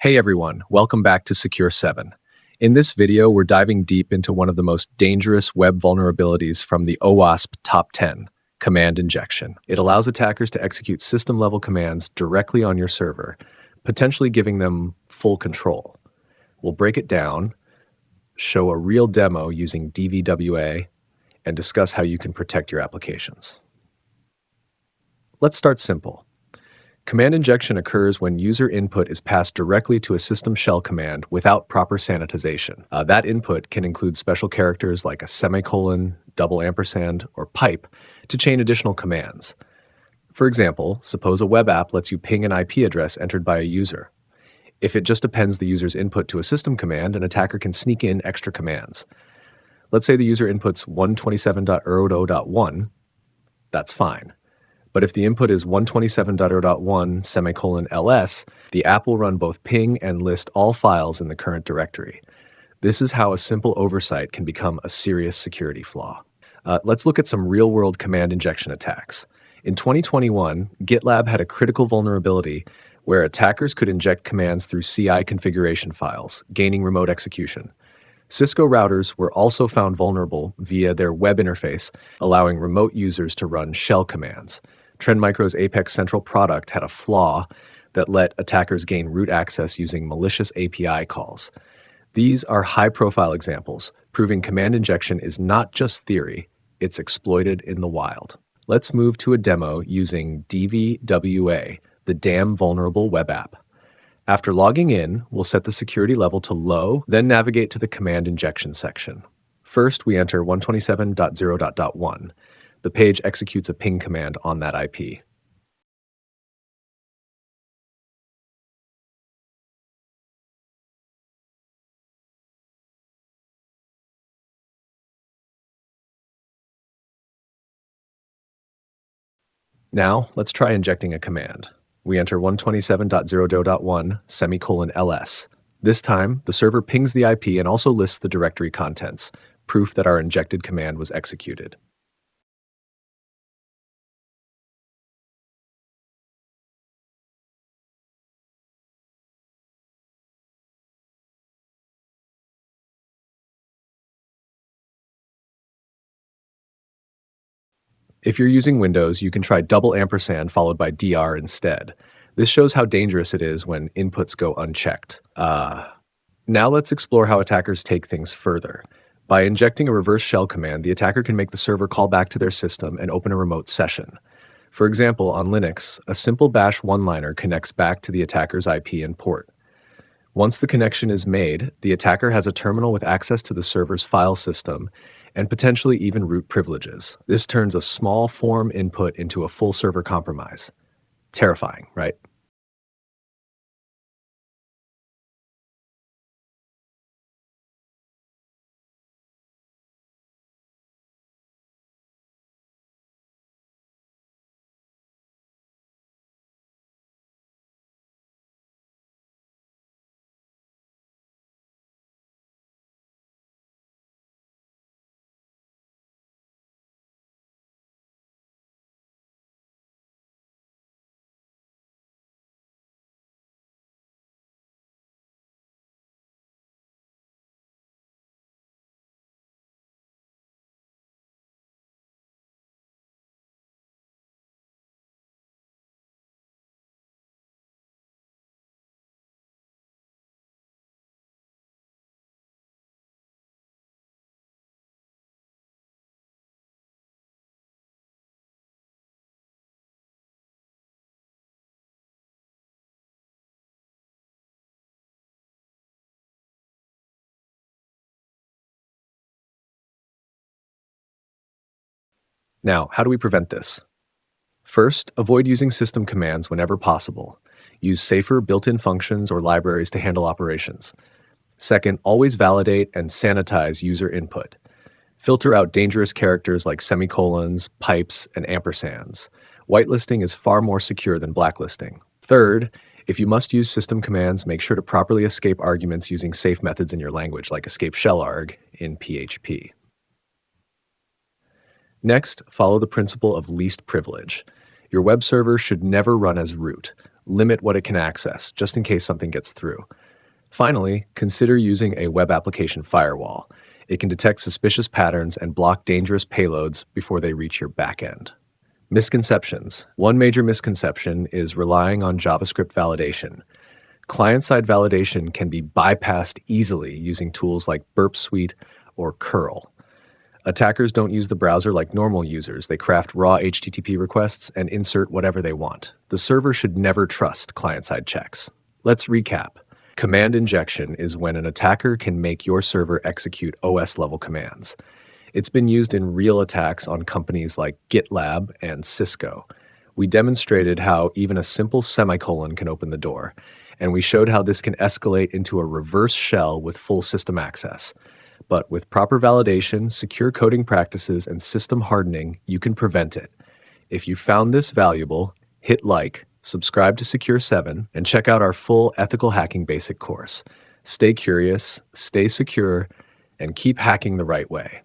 Hey everyone, welcome back to Secure 7. In this video, we're diving deep into one of the most dangerous web vulnerabilities from the OWASP Top 10, command injection. It allows attackers to execute system-level commands directly on your server, potentially giving them full control. We'll break it down, show a real demo using DVWA, and discuss how you can protect your applications. Let's start simple. Command injection occurs when user input is passed directly to a system shell command without proper sanitization. That input can include special characters like a semicolon, double ampersand, or pipe to chain additional commands. For example, suppose a web app lets you ping an IP address entered by a user. If it just appends the user's input to a system command, an attacker can sneak in extra commands. Let's say the user inputs 127.0.0.1, that's fine. But if the input is 127.0.1 semicolon ls, the app will run both ping and list all files in the current directory. This is how a simple oversight can become a serious security flaw. Let's look at some real-world command injection attacks. In 2021, GitLab had a critical vulnerability where attackers could inject commands through CI configuration files, gaining remote execution. Cisco routers were also found vulnerable via their web interface, allowing remote users to run shell commands. Trend Micro's Apex Central product had a flaw that let attackers gain root access using malicious API calls. These are high-profile examples, proving command injection is not just theory, it's exploited in the wild. Let's move to a demo using DVWA, the Damn Vulnerable Web App. After logging in, we'll set the security level to low, then navigate to the command injection section. First, we enter 127.0.1. The page executes a ping command on that IP. Now, let's try injecting a command. We enter 127.0.1 semicolon ls. This time, the server pings the IP and also lists the directory contents, proof that our injected command was executed. If you're using Windows, you can try double ampersand followed by DR instead. This shows how dangerous it is when inputs go unchecked. Now let's explore how attackers take things further. By injecting a reverse shell command, the attacker can make the server call back to their system and open a remote session. For example, on Linux, a simple bash one-liner connects back to the attacker's IP and port. Once the connection is made, the attacker has a terminal with access to the server's file system and potentially even root privileges. This turns a small form input into a full server compromise. Terrifying, right? Now, how do we prevent this? First, avoid using system commands whenever possible. Use safer built-in functions or libraries to handle operations. Second, always validate and sanitize user input. Filter out dangerous characters like semicolons, pipes, and ampersands. Whitelisting is far more secure than blacklisting. Third, if you must use system commands, make sure to properly escape arguments using safe methods in your language, like escape shell arg in PHP. Next, follow the principle of least privilege. Your web server should never run as root. Limit what it can access, just in case something gets through. Finally, consider using a web application firewall. It can detect suspicious patterns and block dangerous payloads before they reach your backend. Misconceptions. One major misconception is relying on JavaScript validation. Client-side validation can be bypassed easily using tools like Burp Suite or curl. Attackers don't use the browser like normal users. They craft raw HTTP requests and insert whatever they want. The server should never trust client-side checks. Let's recap. Command injection is when an attacker can make your server execute OS-level commands. It's been used in real attacks on companies like GitLab and Cisco. We demonstrated how even a simple semicolon can open the door, and we showed how this can escalate into a reverse shell with full system access. But with proper validation, secure coding practices, and system hardening, you can prevent it. If you found this valuable, hit like, subscribe to Secure 7, and check out our full Ethical Hacking Basic course. Stay curious, stay secure, and keep hacking the right way.